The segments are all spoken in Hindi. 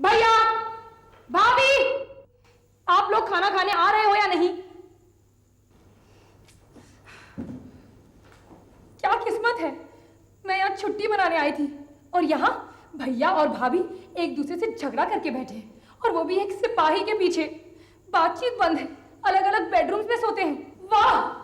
भैया, भाभी, आप लोग खाना खाने आ रहे हो या नहीं? क्या किस्मत है, मैं यहाँ छुट्टी मनाने आई थी और यहाँ भैया और भाभी एक दूसरे से झगड़ा करके बैठे हैं, और वो भी एक सिपाही के पीछे। बातचीत बंद है, अलग अलग बेडरूम्स में सोते हैं। वाह!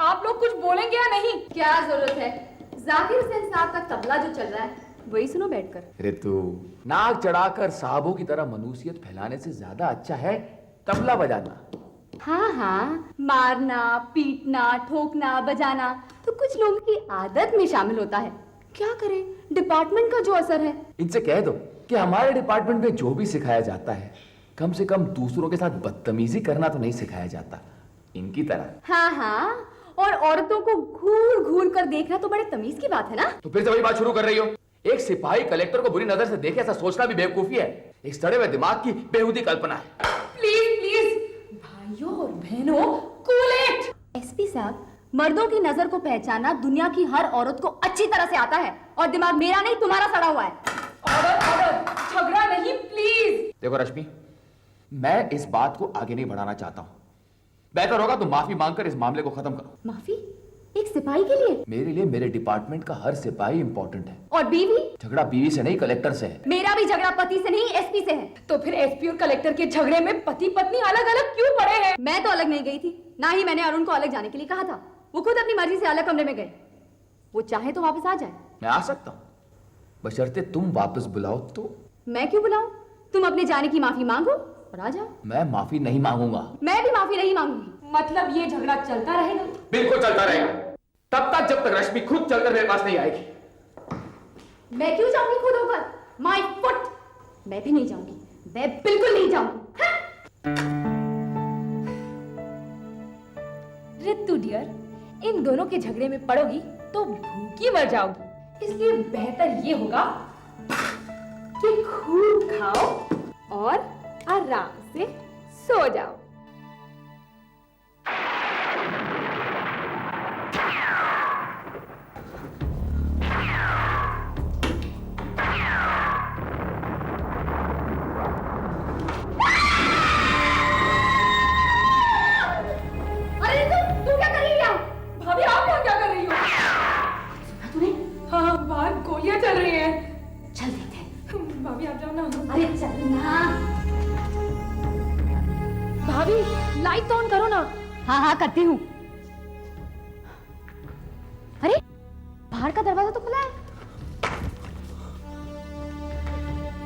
आप लोग कुछ बोलेंगे या नहीं? क्या जरूरत है, जाकिर हुसैन साहब का तबला जो चल रहा है वही सुनो बैठकर। ऋतु, नाक चढ़ाकर साहबों की तरह मनुष्यत फैलाने से ज्यादा अच्छा है तबला बजाना। हाँ हाँ, मारना, पीटना, ठोकना, बजाना तो कुछ लोगों की आदत में शामिल होता है। क्या करें, डिपार्टमेंट का जो असर है। इनसे कह दो कि हमारे डिपार्टमेंट में जो भी सिखाया जाता है, कम से कम दूसरों के साथ बदतमीजी करना तो नहीं सिखाया जाता, इनकी तरह। हाँ हाँ, और औरतों को घूर घूर कर देखना तो बड़े तमीज की बात है ना। तो फिर से वही बात शुरू कर रही हो। एक सिपाही कलेक्टर को बुरी नजर से देखे, ऐसा सोचना भी बेवकूफी है, एक सड़े हुए दिमाग की बेहुदी कल्पना है। प्लीज प्लीज भाइयों और बहनों, कूल इट। एसपी साहब, मर्दों की नजर को पहचानना दुनिया की हर औरत को अच्छी तरह से आता है, और दिमाग मेरा नहीं तुम्हारा सड़ा हुआ है। ऑर्डर ऑर्डर, झगड़ा नहीं प्लीज। देखो रश्मि, मैं इस बात को आगे नहीं बढ़ाना चाहता हूँ। बेहतर होगा तुम माफी मांगकर इस मामले को खत्म करो। माफी? एक सिपाही के लिए? मेरे लिए मेरे डिपार्टमेंट का हर सिपाही इंपॉर्टेंट है। और बीवी? झगड़ा बीवी से नहीं, कलेक्टर से है। मेरा भी झगड़ा पति से नहीं, एसपी से है। तो फिर एसपी और कलेक्टर के झगड़े में पति पत्नी अलग अलग क्यों पड़े हैं? मैं तो अलग नहीं गई थी, ना ही मैंने अरुण को अलग जाने के लिए कहा था। वो खुद अपनी मर्जी से अलग कमरे में गए। वो चाहे तो वापस आ जाए। मैं आ सकता हूँ, बशर्ते तुम वापस बुलाओ तो। मैं क्यों बुलाऊं? तुम अपने जाने की माफी मांगो और आ जाओ। मैं माफी नहीं मांगूंगा। मैं भी माफी नहीं मांगूंगी। मतलब ये झगड़ा चलता रहेगा? बिल्कुल चलता रहेगा, तब तक जब तक रश्मि खुद चलकर मेरे पास नहीं आएगी। मैं क्यों जाऊंगी खुद होकर? My foot! मैं भी नहीं जाऊंगी, मैं बिल्कुल नहीं जाऊंगी। रितु डियर, इन दोनों के झगड़े में पड़ोगी तो भूखी मर जाओगी, इसलिए बेहतर ये होगा कि खूब खाओ और आराम से सो जाओ। अरे तू क्या कर रही है? भाभी, आप यहाँ क्या कर रही हो? सुना तूने? हाँ, बाहर गोलियां चल रही हैं। चल देखते हैं। भाभी आप जाओ ना। अरे चल ना। भाभी, लाइट तो ऑन करो ना। हाँ हाँ करती हूँ। अरे बाहर का दरवाजा तो खुला है।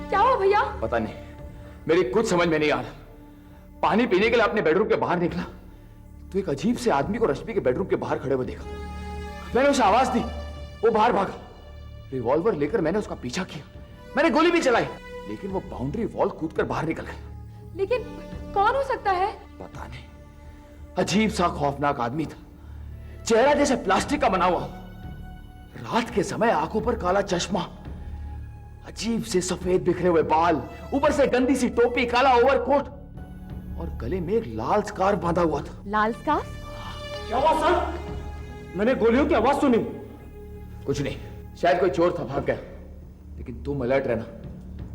क्या हुआ भैया? पता नहीं, मेरी कुछ समझ में नहीं आ रहा। पानी पीने के लिए अपने बेडरूम के बाहर निकला तो एक अजीब से आदमी को रश्मि के बेडरूम के बाहर खड़े हुए देखा। मैंने उसे आवाज दी, वो बाहर भागा। रिवॉल्वर लेकर मैंने उसका पीछा किया, मैंने गोली भी चलाई, लेकिन वो बाउंड्री वॉल कूदकर बाहर निकल गया। लेकिन कौन हो सकता है? पता नहीं, अजीब सा खौफनाक आदमी था, चेहरा जैसे प्लास्टिक का बना हुआ, रात के समय आंखों पर काला चश्मा, अजीब से सफेद बिखरे हुए बाल, ऊपर से गंदी सी टोपी, काला ओवरकोट और गले में एक लाल स्कार्फ बांधा हुआ था। लाल स्कार्फ? क्या हुआ सर? मैंने गोलियों की आवाज सुनी। कुछ नहीं, शायद कोई चोर था, भाग गया। लेकिन तुम अलर्ट रहना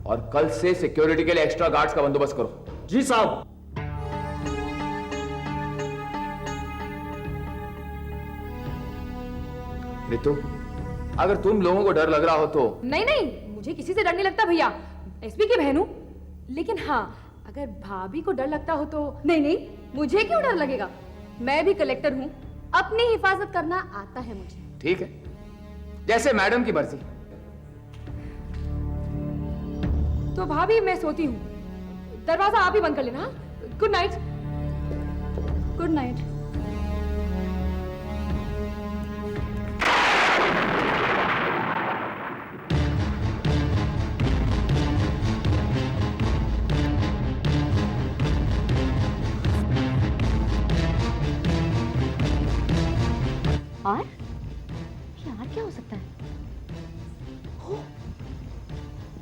और कल से सिक्योरिटी के लिए एक्स्ट्रा गार्ड्स का बंदोबस्त करो। जी साहब। रितु, अगर तुम लोगों को डर लग रहा हो तो। नहीं नहीं, मुझे किसी से डर नहीं लगता भैया, एसपी की बहन हूं। लेकिन हाँ, अगर भाभी को डर लगता हो तो। नहीं नहीं, मुझे क्यों डर लगेगा? मैं भी कलेक्टर हूँ, अपनी हिफाजत करना आता है मुझे। ठीक है, जैसे मैडम की मर्जी। तो भाभी मैं सोती हूँ, दरवाजा आप ही बंद कर लेना। Good night. Good night. हार? ये हार क्या हो सकता है? हो,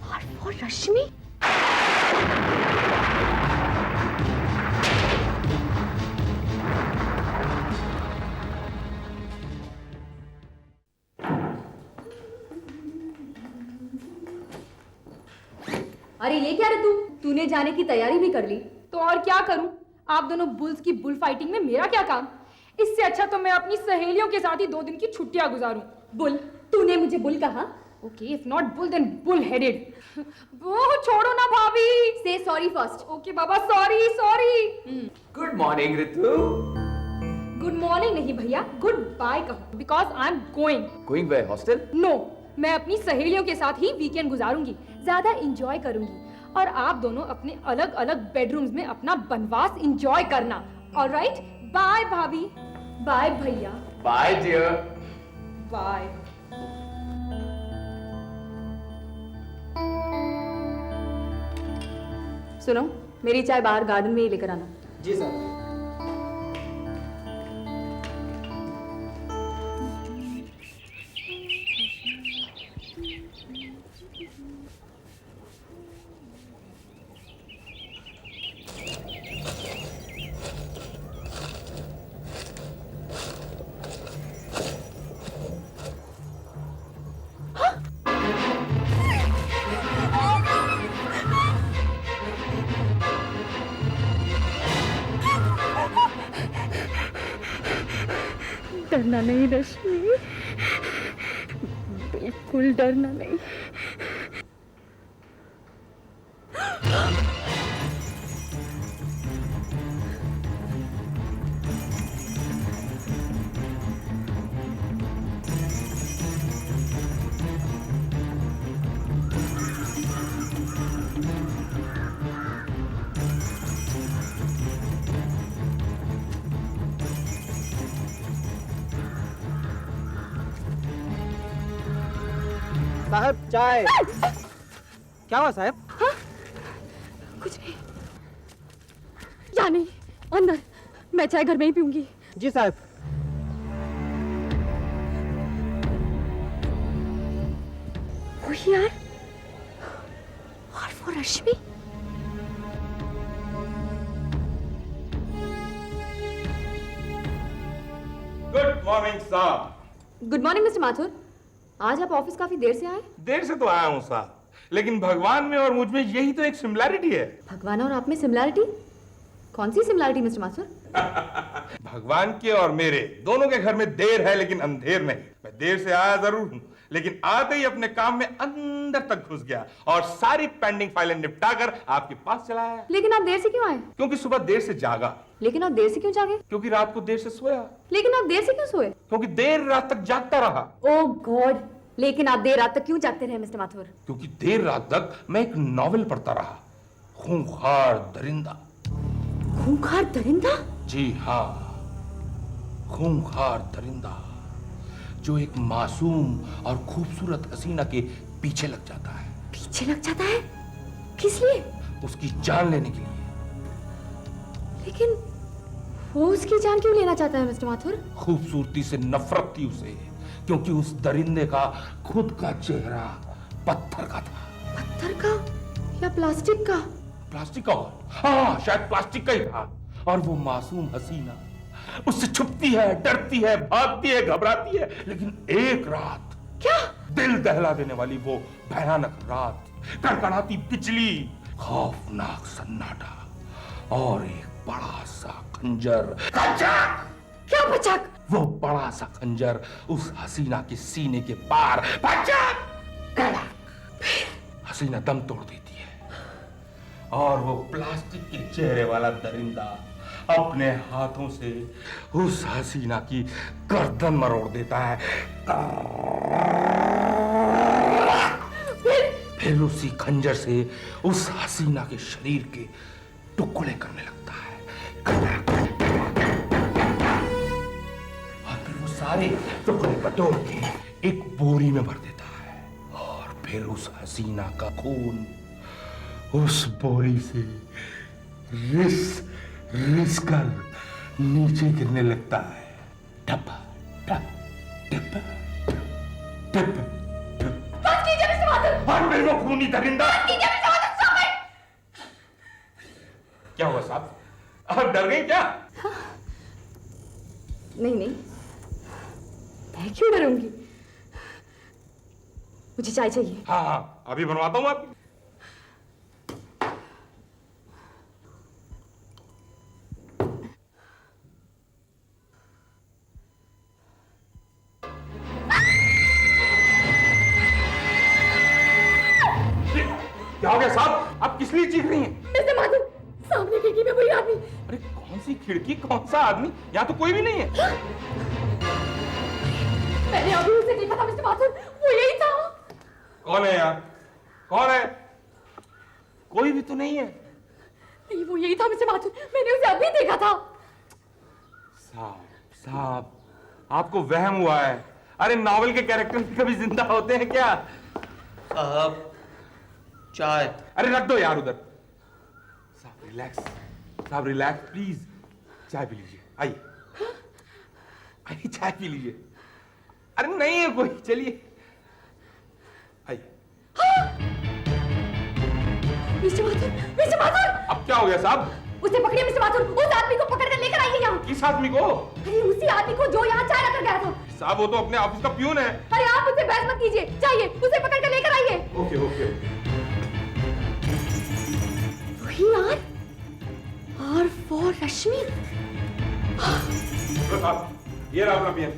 हार फॉर रश्मि? अरे ये क्या रे तूने जाने की तैयारी भी कर ली? तो और क्या करूं? आप दोनों बुल्स की बुल फाइटिंग में मेरा क्या काम? इससे अच्छा तो मैं अपनी सहेलियों के साथ ही 2 दिन की छुट्टियां गुजारूं। बुल? तूने मुझे बुल कहा? Okay, if not bull then bull headed. वो छोड़ो ना भाभी। Say sorry first. ओके बाबा, sorry. Good morning Ritu. Good morning नहीं भैया, गुड बाय कहो, because I am going way hostel? No, मैं अपनी सहेलियों के साथ ही वीकेंड गुजारूंगी, ज्यादा एंजॉय करूंगी, और आप दोनों अपने अलग अलग बेडरूम्स में अपना बनवास एंजॉय करना। ऑलराइट, बाय भाभी। बाय भैया। Bye dear. बाय। सुनो, मेरी चाय बाहर गार्डन में ही लेकर आना। जी सर। डरना नहीं रश्मि, बिल्कुल डरना नहीं। साहब चाय। क्या हुआ साहब? कुछ नहीं, या नहीं, अंदर। मैं चाय घर में ही पीऊंगी। जी साहब। वही यार, और वो रश्मि। गुड मॉर्निंग साहब। Good morning mister Mathur. आज आप ऑफिस काफी देर से आए? देर से तो आया हूँ साहब, लेकिन भगवान में और मुझ में यही तो एक सिमिलैरिटी है। भगवान और आप में सिमिलैरिटी? कौन सी सिमिलैरिटी मिस्टर माथुर? भगवान के और मेरे दोनों के घर में देर है लेकिन अंधेर नहीं। मैं देर से आया जरूर हूँ, लेकिन आते ही अपने काम में अंदर तक घुस गया और सारी पेंडिंग फाइलें निपटाकर आपके पास चला आया। लेकिन आप देर से क्यों आए? क्योंकि सुबह देर से जागा। लेकिन आप देर से क्यों जागे? क्योंकि रात को देर से सोया। लेकिन आप देर से क्यों सोए? क्योंकि देर रात तक जागता रहा। ओह गॉड, लेकिन आप देर रात तक क्यों जागते रहे मिस्टर माथुर? क्योंकि देर रात तक मैं एक नॉवेल पढ़ता रहा, खूंखार दरिंदा। खूंखार दरिंदा? जी हाँ, खूंखार दरिंदा जो एक मासूम और खूबसूरत हसीना के पीछे लग जाता है। पीछे लग जाता है? किस लिए? उसकी जान लेने के लिए। लेकिन वो उसकी जान क्यों लेना चाहता है मिस्टर माथुर? खूबसूरती से नफरत थी उसे, क्योंकि उस दरिंदे का खुद का चेहरा पत्थर का था। पत्थर का या प्लास्टिक का? प्लास्टिक का? हाँ, शायद प्लास्टिक का ही था। और वो मासूम हसीना उससे छुपती है, डरती है, भागती है, घबराती है, लेकिन एक रात, क्या? दिल दहला देने वाली वो भयानक रात, कड़कड़ाती बिजली, खौफनाक सन्नाटा और एक बड़ा सा खंजर। क्या बचक? वो बड़ा सा खंजर उस हसीना के सीने के पार। हसीना दम तोड़ देती है और वो प्लास्टिक के चेहरे वाला दरिंदा अपने हाथों से उस हसीना की गर्दन मरोड़ देता है। फिर उसी खंजर से उस हसीना के शरीर के टुकड़े करने लगता है और फिर वो सारे टुकड़े बटोर के एक बोरी में भर देता है और फिर उस हसीना का खून उस बोरी से रिस रिस कर नीचे गिरने लगता है। टप टप बंद कीजिए मिस्टर माथुर। भाग मेरे को खूनी दरिंदा। बंद कीजिए मिस्टर माथुर, stop it! क्या हुआ साहब, आप डर गई क्या? नहीं नहीं, मैं क्यों डरूंगी? मुझे चाय चाहिए। हाँ हाँ, अभी बनवाता हूँ आपकी। क्या हो गया साहब, आप किस लिए चीख रही हैं? मिस्टर माथुर, सामने खिड़की में कोई आदमी। अरे कौन सी खिड़की, कौन सा आदमी? यहाँ तो कोई भी नहीं है। मैंने अभी उसे देखा था मिस्टर माथुर, वो यही था। कौन है यार, कौन है? कोई भी तो नहीं है। नहीं, वो यही था मिस्टर माथुर, मैंने उसे अभी देखा था। साहब साहब, आपको वहम हुआ है। अरे नॉवेल के कैरेक्टर कभी जिंदा होते हैं क्या? साहब चाय। अरे रख दो यार उधर। साहब रिलैक्स, साहब रिलैक्स प्लीज। चाय पी लीजिए, आइए आइए चाय पी लीजिए। अरे नहीं है कोई, चलिए आइए। Mister Mathur, mister Mathur! अब क्या हो गया साहब? उसे पकड़िए मिस्टर माथुर, उस आदमी को पकड़ कर लेकर आइए यहाँ। किस आदमी को? अरे उसी आदमी को जो यहाँ चाय रखकर गया था। साहब वो तो अपने ऑफिस का प्यून है। अरे आप मुझसे बहस मत कीजिए, चाहिए उसे पकड़ कर लेकर आइए। Okay okay. वही आर फॉर रश्मि। तो साहब ये रहा अपना पियन।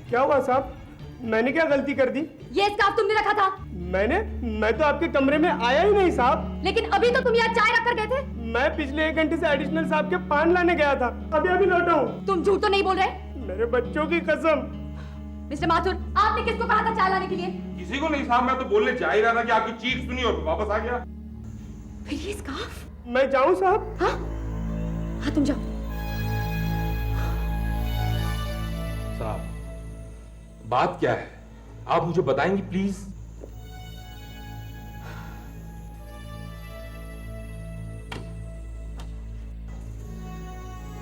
क्या हुआ साहब, मैंने क्या गलती कर दी? ये स्कार्फ तुमने रखा था। मैं तो आपके कमरे में आया ही नहीं साहब। लेकिन अभी तो तुम यहाँ चाय रख कर गए थे। मैं पिछले 1 घंटे से एडिशनल साहब के पान लाने गया था, अभी अभी लौटा हूँ। तुम झूठ तो नहीं बोल रहे? मेरे बच्चों की कसम। मिस्टर माथुर, आपने किसको कहा था चाय लाने के लिए? किसी को नहीं साहब, मैं तो बोलने जा ही रहा था कि आपकी चीख सुनी और वापस आ गया। फिर ये स्कार्फ? मैं जाऊँ साहब? हाँ हाँ, तुम जाओ। साहब बात क्या है, आप मुझे बताएंगी प्लीज?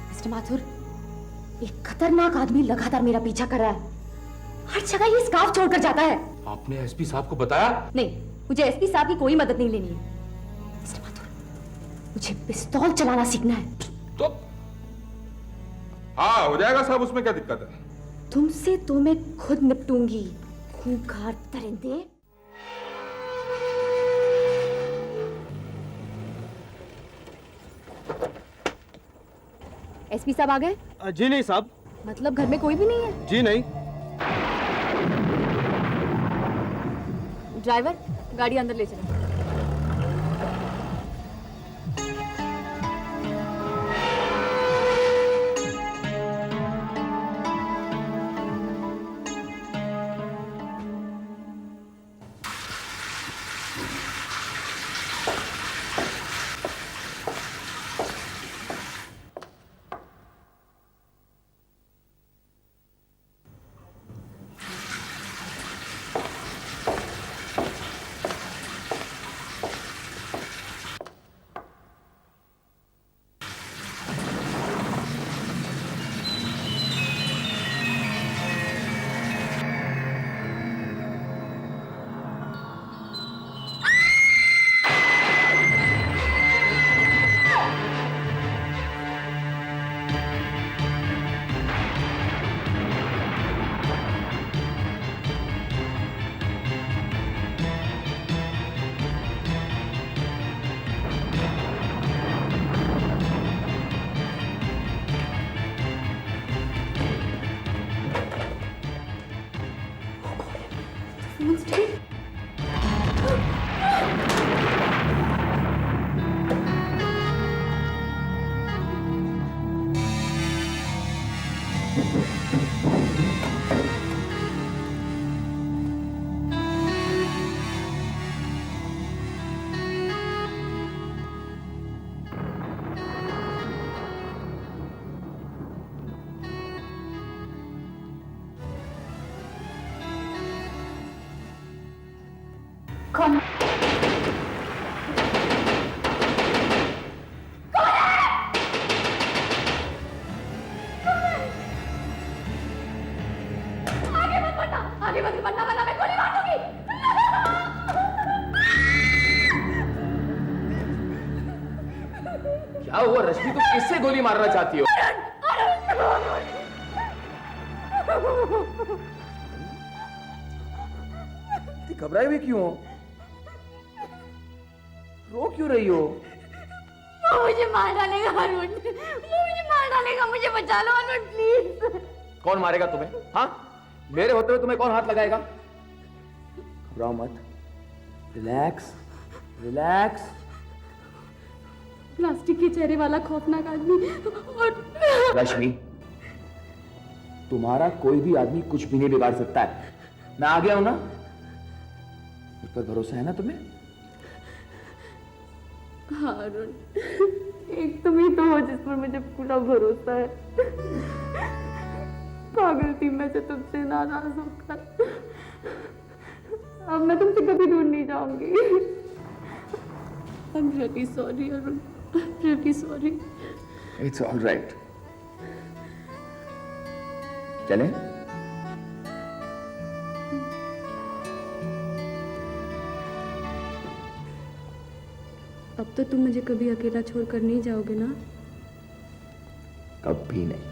मिस्टर माथुर, एक खतरनाक आदमी लगातार मेरा पीछा कर रहा है। हर जगह ये स्कार्फ छोड़कर जाता है। आपने एसपी साहब को बताया? नहीं, मुझे एसपी साहब की कोई मदद नहीं लेनी है। मिस्टर माथुर, मुझे पिस्तौल चलाना सीखना है। तो हाँ हो जाएगा साहब, उसमें क्या दिक्कत है? तुमसे तो मैं खुद निपटूंगी, खूंखार दरिंदे। एसपी साहब आ गए? जी नहीं साहब। मतलब घर में कोई भी नहीं है? जी नहीं। ड्राइवर, गाड़ी अंदर ले चलो। कौन? आगे मत गोली मारना चाहती हो? तुम घबराई हुई क्यों हो? रो क्यों रही हो? वो मुझे मार डालेगा अरुण, वो मुझे मार डालेगा, मुझे बचा लो अरुण प्लीज। कौन मारेगा तुम्हें? हाँ, मेरे होते हुए तुम्हें कौन हाथ लगाएगा? घबराओ मत, रिलैक्स रिलैक्स। प्लास्टिक के चेहरे वाला खौफनाक आदमी और रश्मि, तुम्हारा कोई भी आदमी कुछ भी नहीं बिगाड़ सकता है। मैं आ गया हूं ना, मुझ पर भरोसा है ना तुम्हें? हाँ अरुण, एक तुम ही तो हो जिस पर मुझे पूरा भरोसा है। पागल थी मैं से तुमसे नाराज होकर। अब मैं तुमसे कभी दूर नहीं जाऊंगी। I'm really sorry Arun, I'm really sorry. It's all right. चलें? अब तो तुम मुझे कभी अकेला छोड़कर नहीं जाओगे ना? कभी नहीं।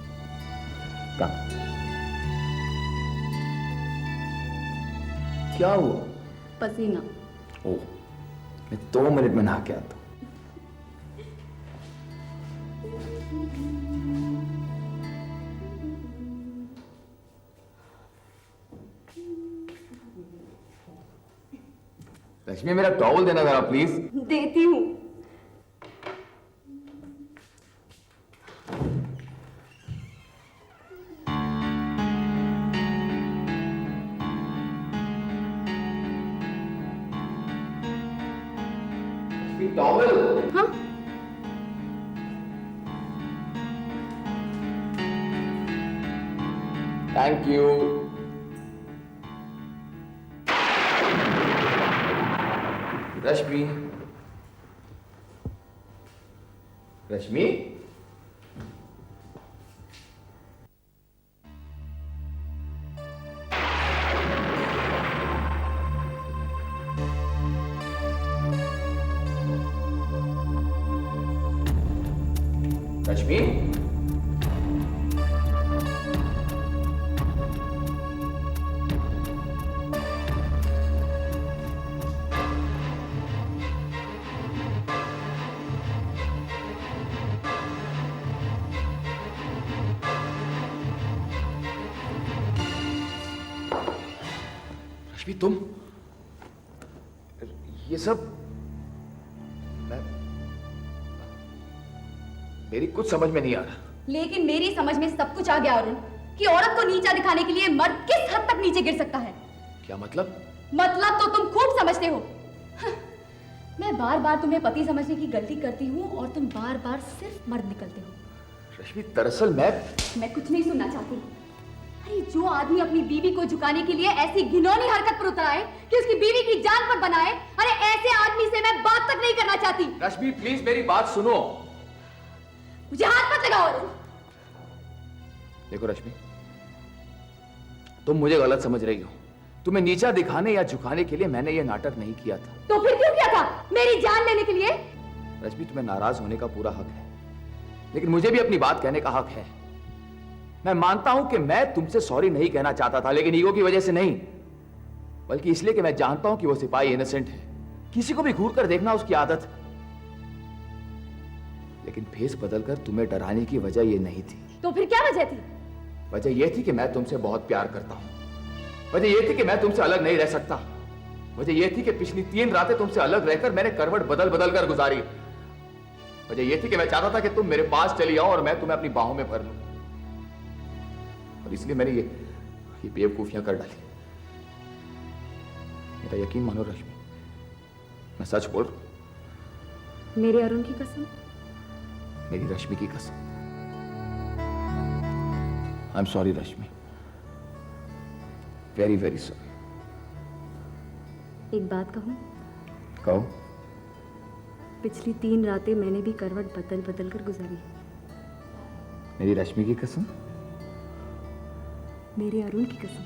कब? क्या हुआ? पसीना। ओह, मैं 2 मिनट में नहा के आता हूं। लक्ष्मी, मेरा टॉवल देना जरा प्लीज। देती हूँ। टॉवल। हाँ? Thank you. रश्मि, रश्मि, रश्मि, रश्मि, तुम ये सब मेरी कुछ समझ में नहीं आ रहा। लेकिन मेरी समझ में सब कुछ आ गया अरुण, कि औरत को नीचा दिखाने के लिए मर्द किस हद तक नीचे गिर सकता है। क्या मतलब? मतलब तो तुम खूब समझते हो। मैं बार बार तुम्हें पति समझने की गलती करती हूँ और तुम बार बार सिर्फ मर्द निकलते हो। रश्मि, दरअसल मैं कुछ नहीं सुनना चाहती। अरे जो आदमी अपनी बीवी को झुकाने के लिए ऐसी घिनौनी हरकत पर उतर आए कि उसकी बीवी की जान पर बनाए, अरे ऐसे आदमी से मैं बात तक नहीं करना चाहती। रश्मि, प्लीज मेरी बात सुनो। मुझे हाथ मत लगाओ अरुण। देखो रश्मि, तुम मुझे गलत समझ रही हो। तुम्हें नीचा दिखाने या झुकाने के लिए मैंने यह नाटक नहीं किया था। तो फिर क्यों किया था? मेरी जान लेने के लिए? रश्मि, तुम्हें नाराज होने का पूरा हक है, लेकिन मुझे भी अपनी बात कहने का हक है। मैं मानता हूं कि मैं तुमसे सॉरी नहीं कहना चाहता था, लेकिन ईगो की वजह से नहीं, बल्कि इसलिए कि मैं जानता हूं कि वो सिपाही इनोसेंट है। किसी को भी घूर कर देखना उसकी आदत है। लेकिन फेस बदलकर तुम्हें डराने की वजह यह नहीं थी। तो फिर क्या वजह थी? वजह यह थी कि मैं तुमसे बहुत प्यार करता हूं। वजह यह थी कि मैं तुमसे अलग नहीं रह सकता। वजह यह थी कि पिछली 3 रातें तुमसे अलग रहकर मैंने करवट बदल बदल कर गुजारी। वजह यह थी कि मैं चाहता था कि तुम मेरे पास चली आओ और मैं तुम्हें अपनी बाहों में भर लूं। और इसलिए मैंने ये बेवकूफियां कर डाली। मेरा यकीन मानो रश्मि, मैं सच बोल रहा हूं। मेरे अरुण की कसम। मेरी रश्मि की कसम। I am sorry Rashmi, very very sorry. एक बात कहूं? कहो। पिछली 3 रातें मैंने भी करवट बदल बदल कर गुजारी। मेरी रश्मि की कसम। मेरे अरुण की कसम।